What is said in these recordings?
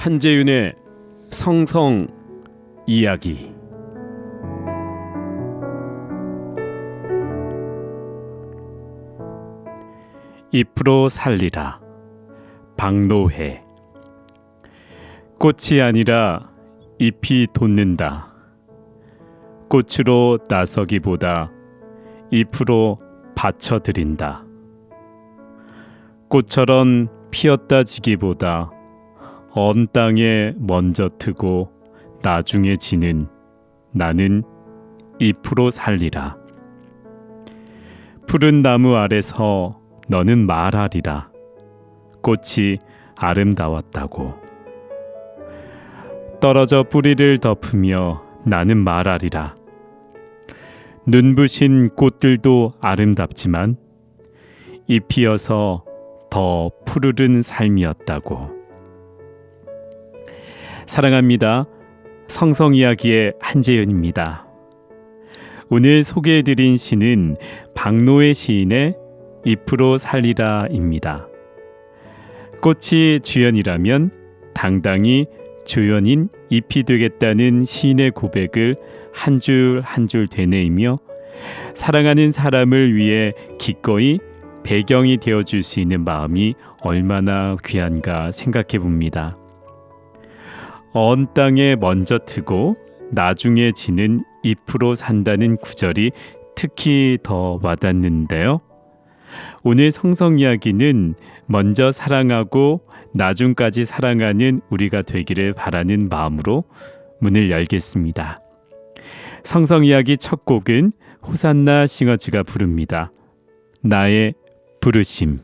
한재윤의 성성 이야기. 잎으로 살리라. 박노해. 꽃이 아니라 잎이 돋는다. 꽃으로 나서기보다 잎으로 바쳐드린다. 꽃처럼 피었다 지기보다 언 땅에 먼저 트고 나중에 지는 나는 잎으로 살리라. 푸른 나무 아래서 너는 말하리라. 꽃이 아름다웠다고. 떨어져 뿌리를 덮으며 나는 말하리라. 눈부신 꽃들도 아름답지만 잎이어서 더 푸르른 삶이었다고. 사랑합니다. 성성이야기의 한재윤입니다. 오늘 소개해드린 시는 박노해 시인의 잎으로 살리라입니다. 꽃이 주연이라면 당당히 조연인 잎이 되겠다는 시인의 고백을 한 줄 한 줄 되뇌이며 사랑하는 사람을 위해 기꺼이 배경이 되어줄 수 있는 마음이 얼마나 귀한가 생각해 봅니다. 언 땅에 먼저 트고 나중에 지는 잎으로 산다는 구절이 특히 더 와닿는데요. 오늘 성성 이야기는 먼저 사랑하고 나중까지 사랑하는 우리가 되기를 바라는 마음으로 문을 열겠습니다. 성성 이야기 첫 곡은 호산나 싱어즈가 부릅니다. 나의 부르심.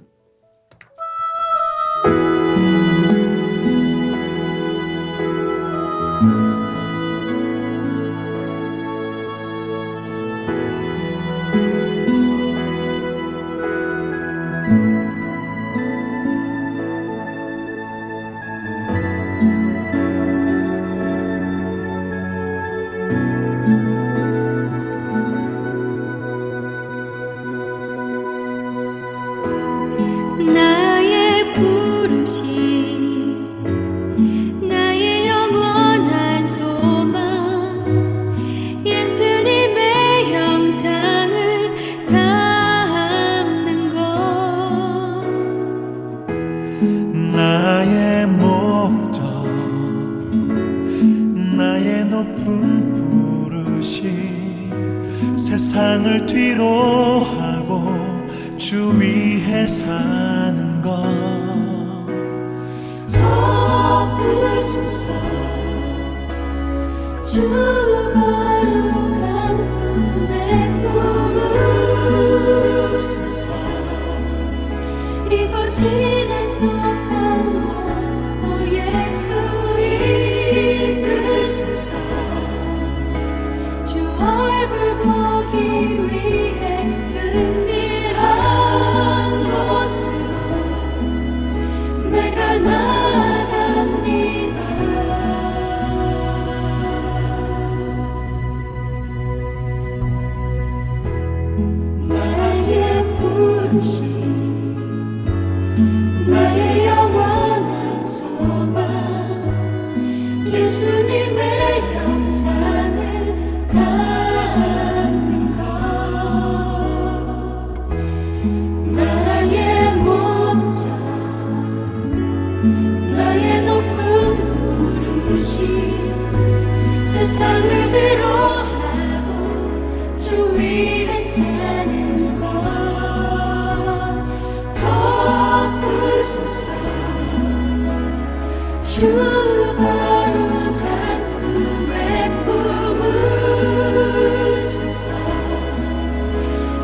나의 부르심, 나의 영원한 소망, 예수님의 형상을 담는 것. 나의 목적, 나의 높은 부르심, 세상을 뒤로 하고 주 위에 사는 것. 덮으소서 주 거룩한 품에 품으소서. 이곳이 내 속한 곳, 오 예수 이끄소서. 주 얼굴 보기 위해 은밀한 곳으로 내가 나아갑니다. 나의 부르심, 나의 영원한 소망, 예수님의 형상을 담는 것. 나의 목적, 나의 높은 부르심, 세상을 위로하고 주 위에 사는 것. 덮으소서 주 거룩한 품에 품으소서.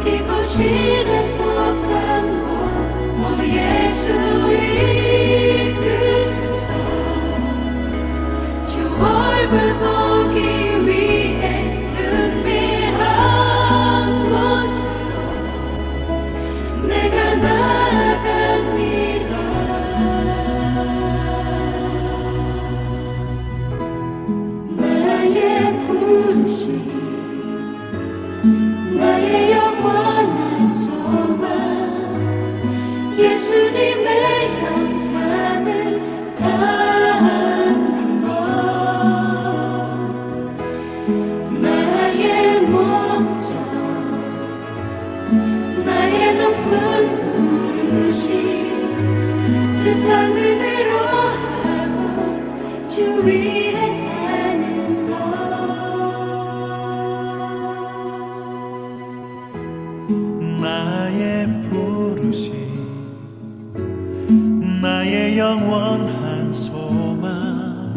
이곳이 내 속한 곳, 오 예수 이끄소서. 주 얼굴 보기 위해 은밀한 곳으로 내가 나아갑니다. 나의 부르심, 나의 영원한 소망, 예수님의 형상을 담는 나의 높은 부르심 세상을 위로하고 주 위에 사는 것 나의 부르심 나의 영원한 소망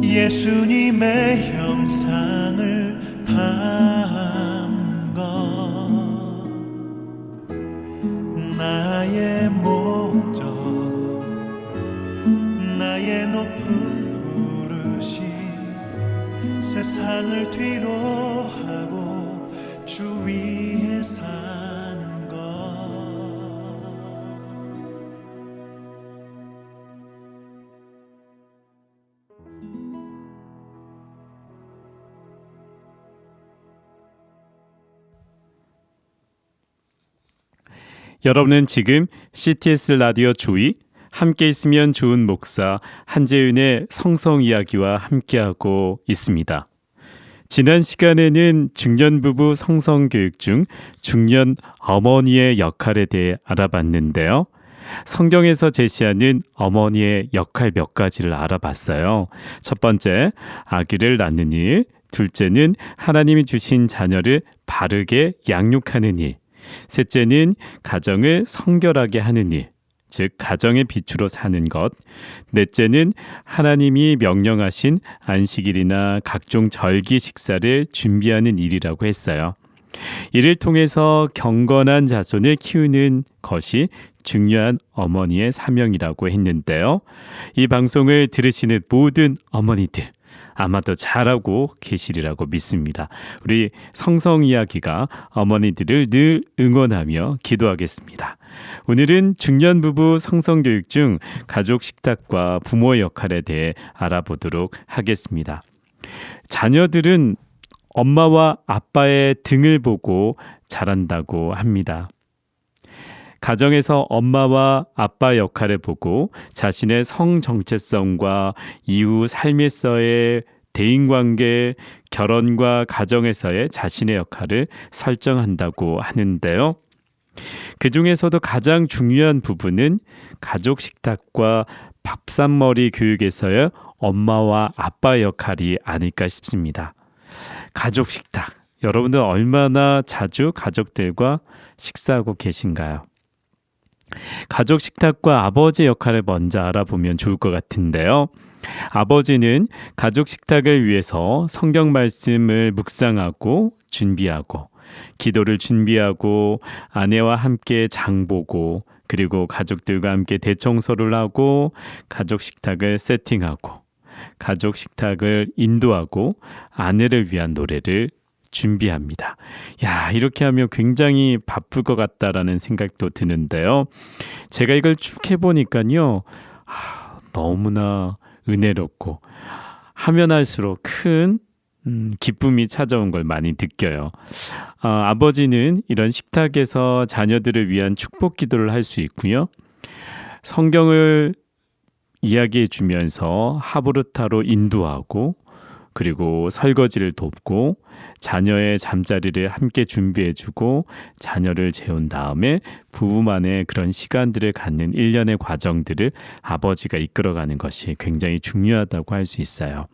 예수님의 형상을 담는 것 나의 목적 나의 높은 부르심 세상을 뒤로하고 주 위에 사는 것 여러분은 지금 CTS 라디오 조이 함께 있으면 좋은 목사 한재윤의 성성 이야기와 함께하고 있습니다. 지난 시간에는 중년 부부 성성 교육 중 중년 어머니의 역할에 대해 알아봤는데요. 성경에서 제시하는 어머니의 역할 몇 가지를 알아봤어요. 첫 번째, 아기를 낳는 일. 둘째는 하나님이 주신 자녀를 바르게 양육하는 일. 셋째는 가정을 성결하게 하는 일, 즉 가정의 빛으로 사는 것. 넷째는 하나님이 명령하신 안식일이나 각종 절기 식사를 준비하는 일이라고 했어요. 이를 통해서 경건한 자손을 키우는 것이 중요한 어머니의 사명이라고 했는데요. 이 방송을 들으시는 모든 어머니들 아마도 잘하고 계시리라고 믿습니다. 우리 성성 이야기가 어머니들을 늘 응원하며 기도하겠습니다. 오늘은 중년 부부 성성 교육 중 가족 식탁과 부모의 역할에 대해 알아보도록 하겠습니다. 자녀들은 엄마와 아빠의 등을 보고 자란다고 합니다. 가정에서 엄마와 아빠 역할을 보고 자신의 성 정체성과 이후 삶에서의 대인관계, 결혼과 가정에서의 자신의 역할을 설정한다고 하는데요. 그 중에서도 가장 중요한 부분은 가족 식탁과 밥상머리 교육에서의 엄마와 아빠의 역할이 아닐까 싶습니다. 가족 식탁, 여러분들 얼마나 자주 가족들과 식사하고 계신가요? 가족 식탁과 아버지 역할을 먼저 알아보면 좋을 것 같은데요. 아버지는 가족 식탁을 위해서 성경 말씀을 묵상하고 준비하고 기도를 준비하고 아내와 함께 장 보고 그리고 가족들과 함께 대청소를 하고 가족 식탁을 세팅하고 가족 식탁을 인도하고 아내를 위한 노래를 준비합니다. 야, 이렇게 하면 굉장히 바쁠 것 같다라는 생각도 드는데요. 제가 이걸 쭉 해보니까요. 너무나 은혜롭고 하면 할수록 큰 기쁨이 찾아온 걸 많이 느껴요. 아버지는 이런 식탁에서 자녀들을 위한 축복 기도를 할 수 있고요. 성경을 이야기해 주면서 하브르타로 인도하고 그리고 설거지를 돕고 자녀의 잠자리를 함께 준비해주고 자녀를 재운 다음에 부부만의 그런 시간들을 갖는 일련의 과정들을 아버지가 이끌어가는 것이 굉장히 중요하다고 할 수 있어요.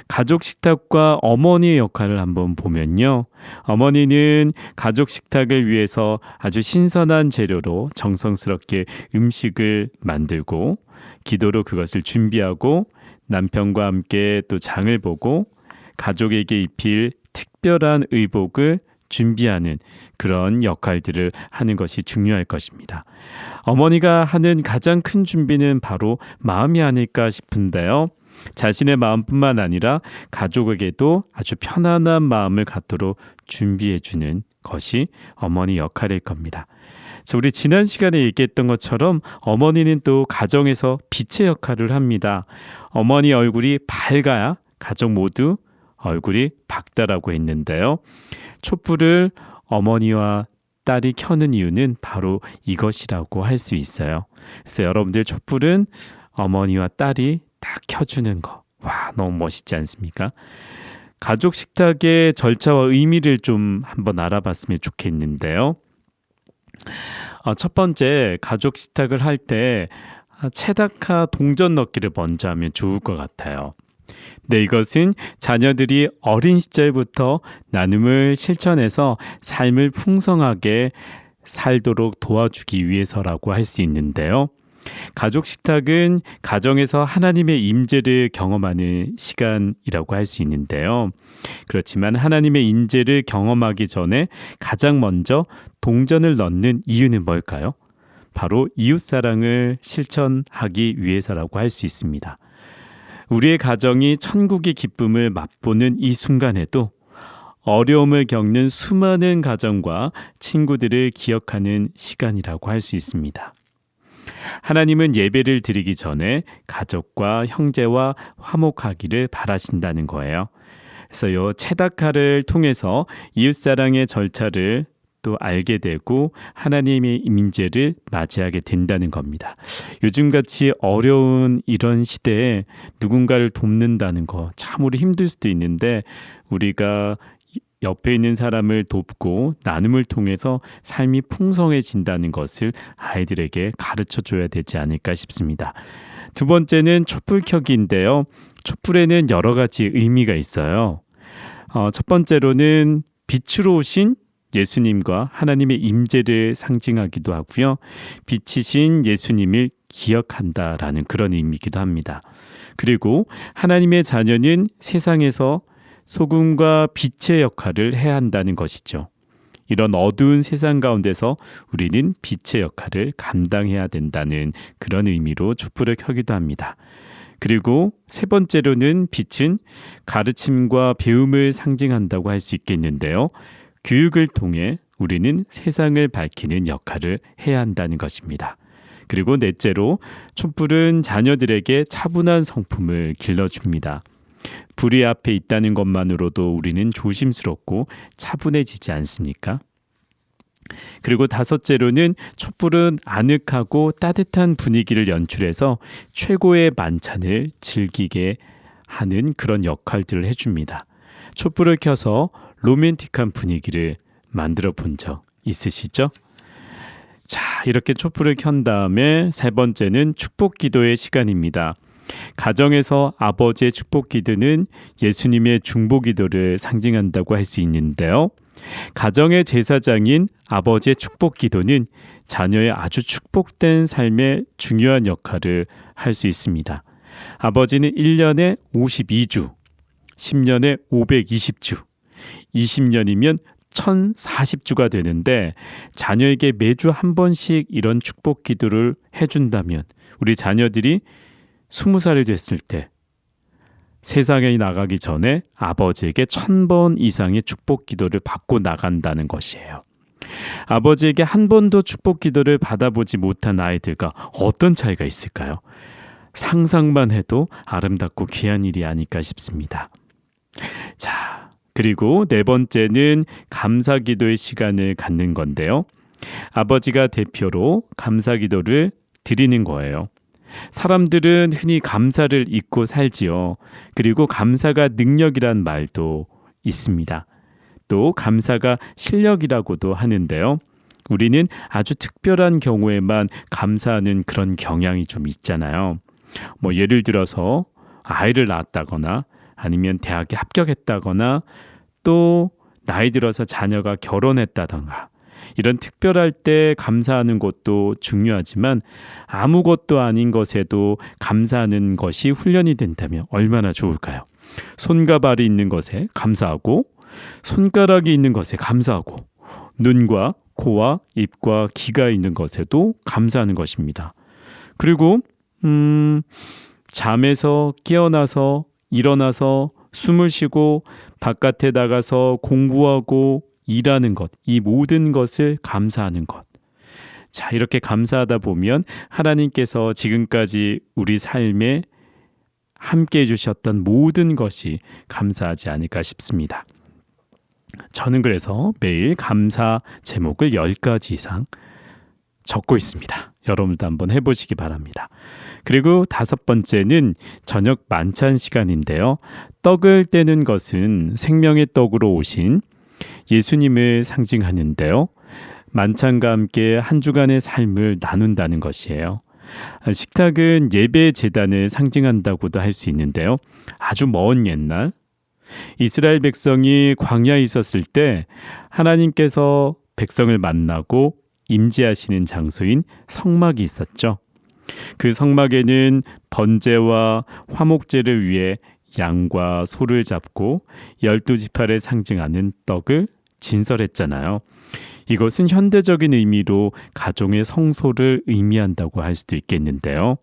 가족 식탁과 어머니의 역할을 한번 보면요. 어머니는 가족 식탁을 위해서 아주 신선한 재료로 정성스럽게 음식을 만들고 기도로 그것을 준비하고 남편과 함께 또 장을 보고 가족에게 입힐 특별한 의복을 준비하는 그런 역할들을 하는 것이 중요할 것입니다. 어머니가 하는 가장 큰 준비는 바로 마음이 아닐까 싶은데요. 자신의 마음뿐만 아니라 가족에게도 아주 편안한 마음을 갖도록 준비해주는 것이 어머니 역할일 겁니다. 우리 지난 시간에 얘기했던 것처럼 어머니는 또 가정에서 빛의 역할을 합니다. 어머니 얼굴이 밝아야 가족 모두 얼굴이 밝다라고 했는데요. 촛불을 어머니와 딸이 켜는 이유는 바로 이것이라고 할 수 있어요. 그래서 여러분들 촛불은 어머니와 딸이 딱 켜주는 거. 와, 너무 멋있지 않습니까? 가족 식탁의 절차와 의미를 좀 한번 알아봤으면 좋겠는데요. 첫 번째, 가족 식탁을 할 때 체다카 동전 넣기를 먼저 하면 좋을 것 같아요. 네, 이것은 자녀들이 어린 시절부터 나눔을 실천해서 삶을 풍성하게 살도록 도와주기 위해서라고 할 수 있는데요. 가족 식탁은 가정에서 하나님의 임재를 경험하는 시간이라고 할 수 있는데요. 그렇지만 하나님의 임재를 경험하기 전에 가장 먼저 동전을 넣는 이유는 뭘까요? 바로 이웃사랑을 실천하기 위해서라고 할 수 있습니다. 우리의 가정이 천국의 기쁨을 맛보는 이 순간에도 어려움을 겪는 수많은 가정과 친구들을 기억하는 시간이라고 할 수 있습니다. 하나님은 예배를 드리기 전에 가족과 형제와 화목하기를 바라신다는 거예요. 그래서 이 체다카를 통해서 이웃사랑의 절차를 또 알게 되고 하나님의 임재를 맞이하게 된다는 겁니다. 요즘같이 어려운 이런 시대에 누군가를 돕는다는 거 참으로 힘들 수도 있는데 우리가 옆에 있는 사람을 돕고 나눔을 통해서 삶이 풍성해진다는 것을 아이들에게 가르쳐줘야 되지 않을까 싶습니다. 두 번째는 촛불 켜기인데요. 촛불에는 여러 가지 의미가 있어요. 첫 번째로는 빛으로 오신 예수님과 하나님의 임재를 상징하기도 하고요. 빛이신 예수님을 기억한다라는 그런 의미이기도 합니다. 그리고 하나님의 자녀는 세상에서 소금과 빛의 역할을 해야 한다는 것이죠. 이런 어두운 세상 가운데서 우리는 빛의 역할을 감당해야 된다는 그런 의미로 촛불을 켜기도 합니다. 그리고 세 번째로는 빛은 가르침과 배움을 상징한다고 할 수 있겠는데요. 교육을 통해 우리는 세상을 밝히는 역할을 해야 한다는 것입니다. 그리고 넷째로 촛불은 자녀들에게 차분한 성품을 길러줍니다. 불이 앞에 있다는 것만으로도 우리는 조심스럽고 차분해지지 않습니까? 그리고 다섯째로는 촛불은 아늑하고 따뜻한 분위기를 연출해서 최고의 만찬을 즐기게 하는 그런 역할들을 해줍니다. 촛불을 켜서 로맨틱한 분위기를 만들어 본 적 있으시죠? 자, 이렇게 촛불을 켠 다음에 세 번째는 축복 기도의 시간입니다. 가정에서 아버지의 축복 기도는 예수님의 중보 기도를 상징한다고 할 수 있는데요. 가정의 제사장인 아버지의 축복 기도는 자녀의 아주 축복된 삶에 중요한 역할을 할 수 있습니다. 아버지는 1년에 52주, 10년에 520주, 20년이면 1040주가 되는데 자녀에게 매주 한 번씩 이런 축복 기도를 해준다면 우리 자녀들이 20살이 됐을 때 세상에 나가기 전에 아버지에게 1000번 이상의 축복 기도를 받고 나간다는 것이에요. 아버지에게 한 번도 축복 기도를 받아보지 못한 아이들과 어떤 차이가 있을까요? 상상만 해도 아름답고 귀한 일이 아닐까 싶습니다. 자, 그리고 네 번째는 감사 기도의 시간을 갖는 건데요. 아버지가 대표로 감사 기도를 드리는 거예요. 사람들은 흔히 감사를 잊고 살지요. 그리고 감사가 능력이란 말도 있습니다. 또 감사가 실력이라고도 하는데요. 우리는 아주 특별한 경우에만 감사하는 그런 경향이 좀 있잖아요. 예를 들어서 아이를 낳았다거나 아니면 대학에 합격했다거나 또 나이 들어서 자녀가 결혼했다던가 이런 특별할 때 감사하는 것도 중요하지만 아무것도 아닌 것에도 감사하는 것이 훈련이 된다면 얼마나 좋을까요? 손과 발이 있는 것에 감사하고 손가락이 있는 것에 감사하고 눈과 코와 입과 귀가 있는 것에도 감사하는 것입니다. 그리고 잠에서 깨어나서 일어나서 숨을 쉬고 바깥에 나가서 공부하고 일하는 것, 이 모든 것을 감사하는 것. 자, 이렇게 감사하다 보면 하나님께서 지금까지 우리 삶에 함께 해주셨던 모든 것이 감사하지 않을까 싶습니다. 저는 그래서 매일 감사 제목을 10가지 이상 적고 있습니다. 여러분도 한번 해보시기 바랍니다. 그리고 5번째는 저녁 만찬 시간인데요. 떡을 떼는 것은 생명의 떡으로 오신 예수님을 상징하는데요. 만찬과 함께 한 주간의 삶을 나눈다는 것이에요. 식탁은 예배 제단을 상징한다고도 할 수 있는데요. 아주 먼 옛날 이스라엘 백성이 광야에 있었을 때 하나님께서 백성을 만나고 임재하시는 장소인 성막이 있었죠. 그 성막에는 번제와 화목제를 위해 양과 소를 잡고 12지파를 상징하는 떡을 진설했잖아요. 이것은 현대적인 의미로 가정의 성소를 의미한다고 할 수도 있겠는데요.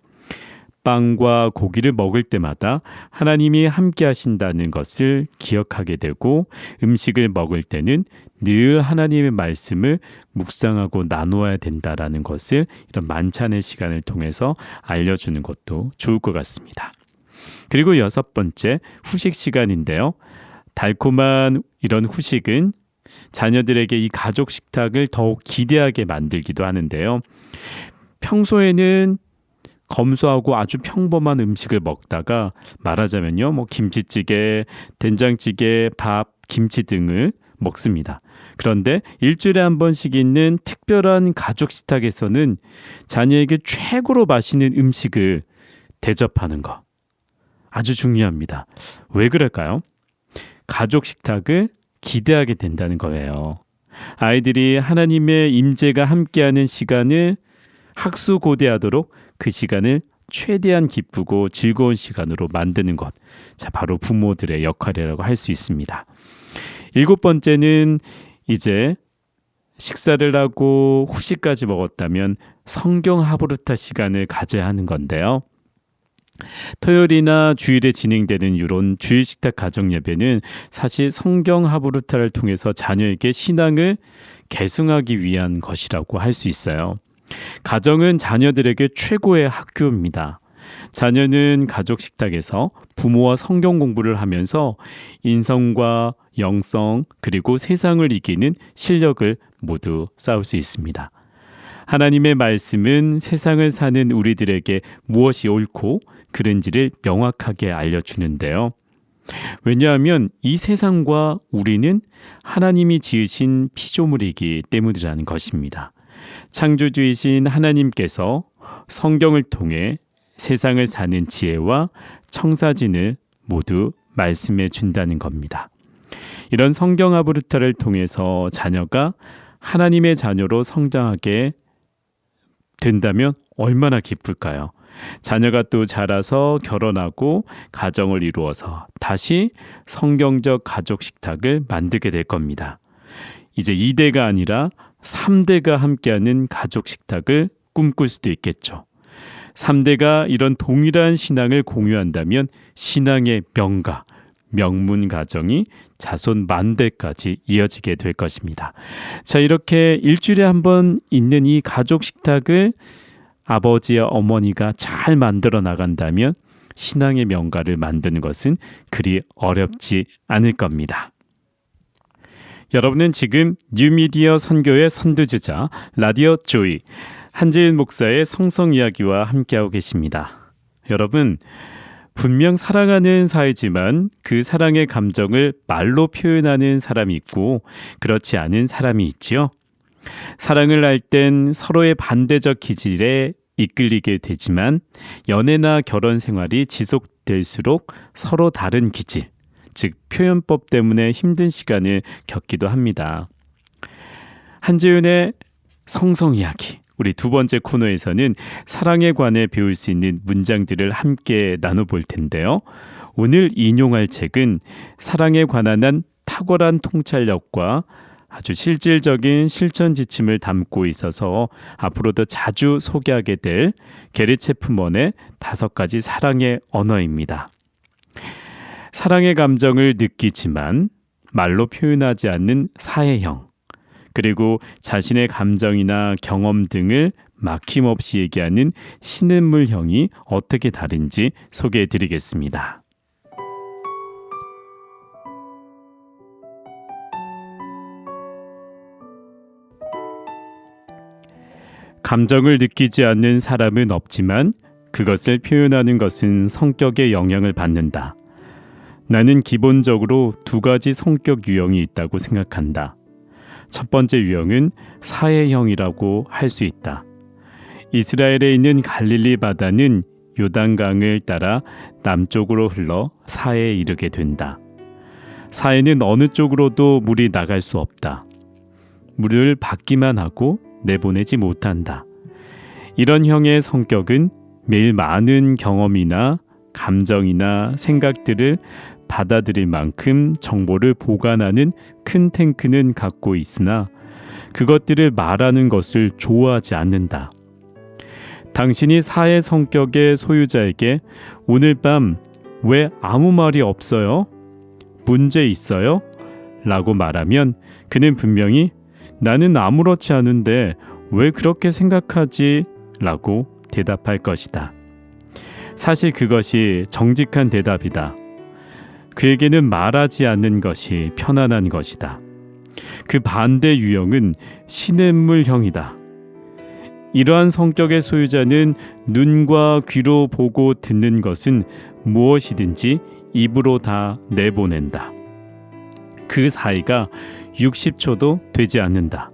빵과 고기를 먹을 때마다 하나님이 함께 하신다는 것을 기억하게 되고 음식을 먹을 때는 늘 하나님의 말씀을 묵상하고 나누어야 된다라는 것을 이런 만찬의 시간을 통해서 알려주는 것도 좋을 것 같습니다. 그리고 6번째 후식 시간인데요. 달콤한 이런 후식은 자녀들에게 이 가족 식탁을 더욱 기대하게 만들기도 하는데요. 평소에는 검소하고 아주 평범한 음식을 먹다가 말하자면요, 김치찌개, 된장찌개, 밥, 김치 등을 먹습니다. 그런데 일주일에 한 번씩 있는 특별한 가족 식탁에서는 자녀에게 최고로 맛있는 음식을 대접하는 것 아주 중요합니다. 왜 그럴까요? 가족 식탁을 기대하게 된다는 거예요. 아이들이 하나님의 임재가 함께하는 시간을 학수고대하도록 그 시간을 최대한 기쁘고 즐거운 시간으로 만드는 것. 자, 바로 부모들의 역할이라고 할 수 있습니다. 7번째는 이제 식사를 하고 후식까지 먹었다면 성경 하브루타 시간을 가져야 하는 건데요. 토요일이나 주일에 진행되는 이런 주일식탁 가정예배는 사실 성경 하브루타를 통해서 자녀에게 신앙을 계승하기 위한 것이라고 할 수 있어요. 가정은 자녀들에게 최고의 학교입니다. 자녀는 가족 식탁에서 부모와 성경 공부를 하면서 인성과 영성 그리고 세상을 이기는 실력을 모두 쌓을 수 있습니다. 하나님의 말씀은 세상을 사는 우리들에게 무엇이 옳고 그른지를 명확하게 알려주는데요. 왜냐하면 이 세상과 우리는 하나님이 지으신 피조물이기 때문이라는 것입니다. 창조주이신 하나님께서 성경을 통해 세상을 사는 지혜와 청사진을 모두 말씀해 준다는 겁니다. 이런 성경 하브루타를 통해서 자녀가 하나님의 자녀로 성장하게 된다면 얼마나 기쁠까요? 자녀가 또 자라서 결혼하고 가정을 이루어서 다시 성경적 가족 식탁을 만들게 될 겁니다. 이제 2대가 아니라 3대가 함께하는 가족 식탁을 꿈꿀 수도 있겠죠. 3대가 이런 동일한 신앙을 공유한다면 신앙의 명가, 명문 가정이 자손 만대까지 이어지게 될 것입니다. 자, 이렇게 일주일에 한 번 있는 이 가족 식탁을 아버지와 어머니가 잘 만들어 나간다면 신앙의 명가를 만드는 것은 그리 어렵지 않을 겁니다. 여러분은 지금 뉴미디어 선교의 선두주자 라디오 조이 한재윤 목사의 성성 이야기와 함께하고 계십니다. 여러분, 분명 사랑하는 사이지만 그 사랑의 감정을 말로 표현하는 사람이 있고 그렇지 않은 사람이 있지요. 사랑을 할 땐 서로의 반대적 기질에 이끌리게 되지만 연애나 결혼 생활이 지속될수록 서로 다른 기질, 즉 표현법 때문에 힘든 시간을 겪기도 합니다. 한재윤의 성성 이야기, 우리 2번째 코너에서는 사랑에 관해 배울 수 있는 문장들을 함께 나눠볼 텐데요. 오늘 인용할 책은 사랑에 관한 한 탁월한 통찰력과 아주 실질적인 실천 지침을 담고 있어서 앞으로도 자주 소개하게 될 게리 체프먼의 5가지 사랑의 언어입니다. 사랑의 감정을 느끼지만 말로 표현하지 않는 사회형, 그리고 자신의 감정이나 경험 등을 막힘없이 얘기하는 신은물형이 어떻게 다른지 소개해 드리겠습니다. 감정을 느끼지 않는 사람은 없지만 그것을 표현하는 것은 성격의 영향을 받는다. 나는 기본적으로 두 가지 성격 유형이 있다고 생각한다. 첫 번째 유형은 사해형이라고 할 수 있다. 이스라엘에 있는 갈릴리 바다는 요단강을 따라 남쪽으로 흘러 사해에 이르게 된다. 사해는 어느 쪽으로도 물이 나갈 수 없다. 물을 받기만 하고 내보내지 못한다. 이런 형의 성격은 매일 많은 경험이나 감정이나 생각들을 받아들일 만큼 정보를 보관하는 큰 탱크는 갖고 있으나 그것들을 말하는 것을 좋아하지 않는다. 당신이 사해 성격의 소유자에게 오늘 밤 왜 아무 말이 없어요? 문제 있어요? 라고 말하면 그는 분명히 나는 아무렇지 않은데 왜 그렇게 생각하지? 라고 대답할 것이다. 사실 그것이 정직한 대답이다. 그에게는 말하지 않는 것이 편안한 것이다. 그 반대 유형은 시냇물형이다. 이러한 성격의 소유자는 눈과 귀로 보고 듣는 것은 무엇이든지 입으로 다 내보낸다. 그 사이가 60초도 되지 않는다.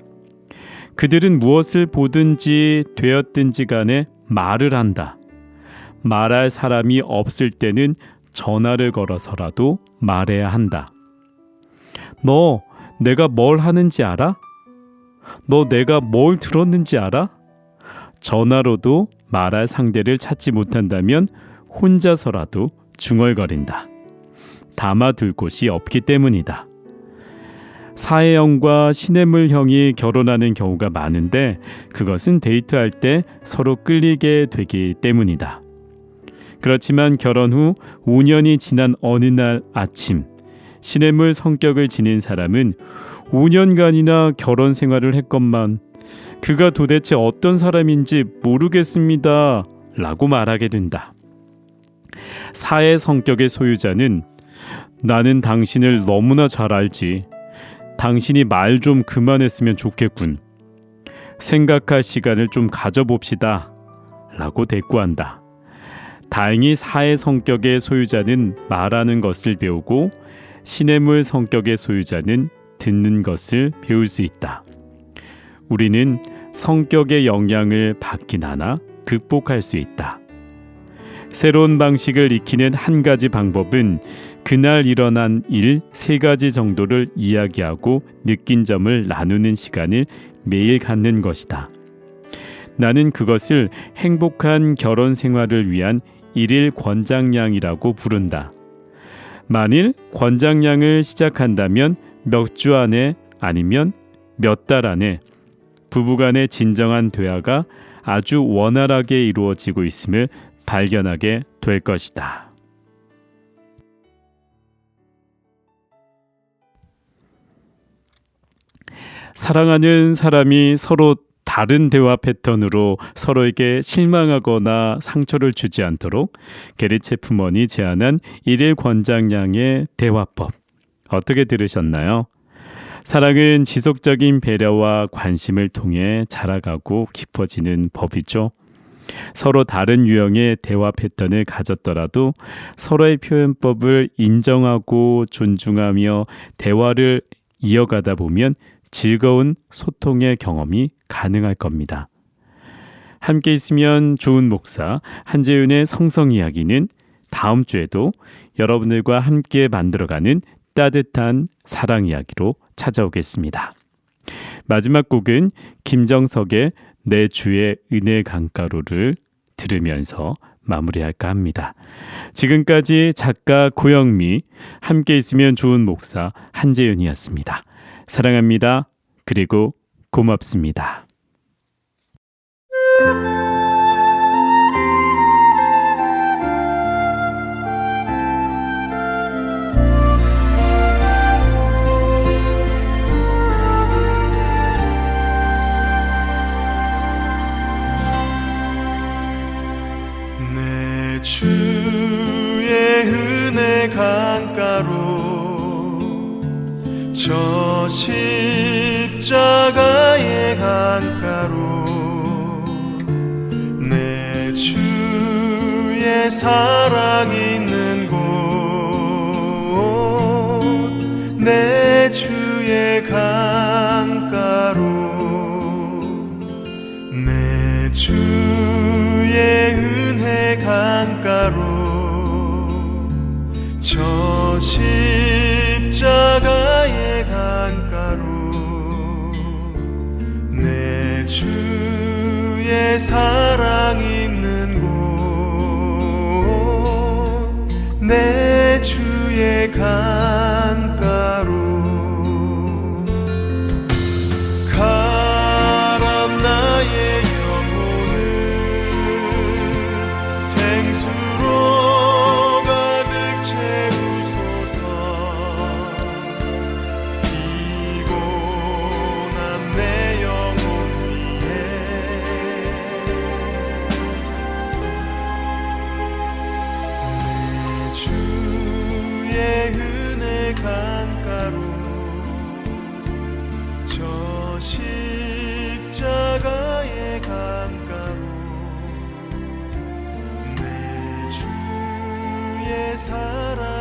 그들은 무엇을 보든지 되었든지 간에 말을 한다. 말할 사람이 없을 때는 전화를 걸어서라도 말해야 한다. 너 내가 뭘 하는지 알아? 너 내가 뭘 들었는지 알아? 전화로도 말할 상대를 찾지 못한다면 혼자서라도 중얼거린다. 담아둘 곳이 없기 때문이다. 사해형과 시냇물형이 결혼하는 경우가 많은데 그것은 데이트할 때 서로 끌리게 되기 때문이다. 그렇지만 결혼 후 5년이 지난 어느 날 아침 시냇물 성격을 지닌 사람은 5년간이나 결혼 생활을 했건만 그가 도대체 어떤 사람인지 모르겠습니다 라고 말하게 된다. 사해 성격의 소유자는 나는 당신을 너무나 잘 알지. 당신이 말 좀 그만했으면 좋겠군. 생각할 시간을 좀 가져봅시다 라고 대꾸한다. 다행히 사해 성격의 소유자는 말하는 것을 배우고 시냇물 성격의 소유자는 듣는 것을 배울 수 있다. 우리는 성격의 영향을 받긴 하나 극복할 수 있다. 새로운 방식을 익히는 한 가지 방법은 그날 일어난 일 3가지 정도를 이야기하고 느낀 점을 나누는 시간을 매일 갖는 것이다. 나는 그것을 행복한 결혼 생활을 위한 1일 권장량이라고 부른다. 만일 권장량을 시작한다면 몇 주 안에 아니면 몇 달 안에 부부간의 진정한 대화가 아주 원활하게 이루어지고 있음을 발견하게 될 것이다. 사랑하는 사람이 서로 다른 대화 패턴으로 서로에게 실망하거나 상처를 주지 않도록 게리 체프먼이 제안한 1일 권장량의 대화법. 어떻게 들으셨나요? 사랑은 지속적인 배려와 관심을 통해 자라가고 깊어지는 법이죠. 서로 다른 유형의 대화 패턴을 가졌더라도 서로의 표현법을 인정하고 존중하며 대화를 이어가다 보면 즐거운 소통의 경험이 가능할 겁니다. 함께 있으면 좋은 목사 한재윤의 성성 이야기는 다음 주에도 여러분들과 함께 만들어가는 따뜻한 사랑 이야기로 찾아오겠습니다. 마지막 곡은 김정석의 내 주의 은혜 강가로를 들으면서 마무리할까 합니다. 지금까지 작가 고영미, 함께 있으면 좋은 목사 한재윤이었습니다. 사랑합니다. 그리고 고맙습니다. 내 주의 은혜 강가로 저 십자가의 강가로 주의 사랑 있는 곳 내 주의 강가로 내 주의 은혜 강가로 저 십자가의 강가로 내 주의 사랑 있는 곳 내 주의 강가로 가람 나의 영혼을 생수로 가득 채우소서 피곤한 내 영혼 위에 내 주의 은혜 강가로 저 십자가의 강가로 내 주의 사랑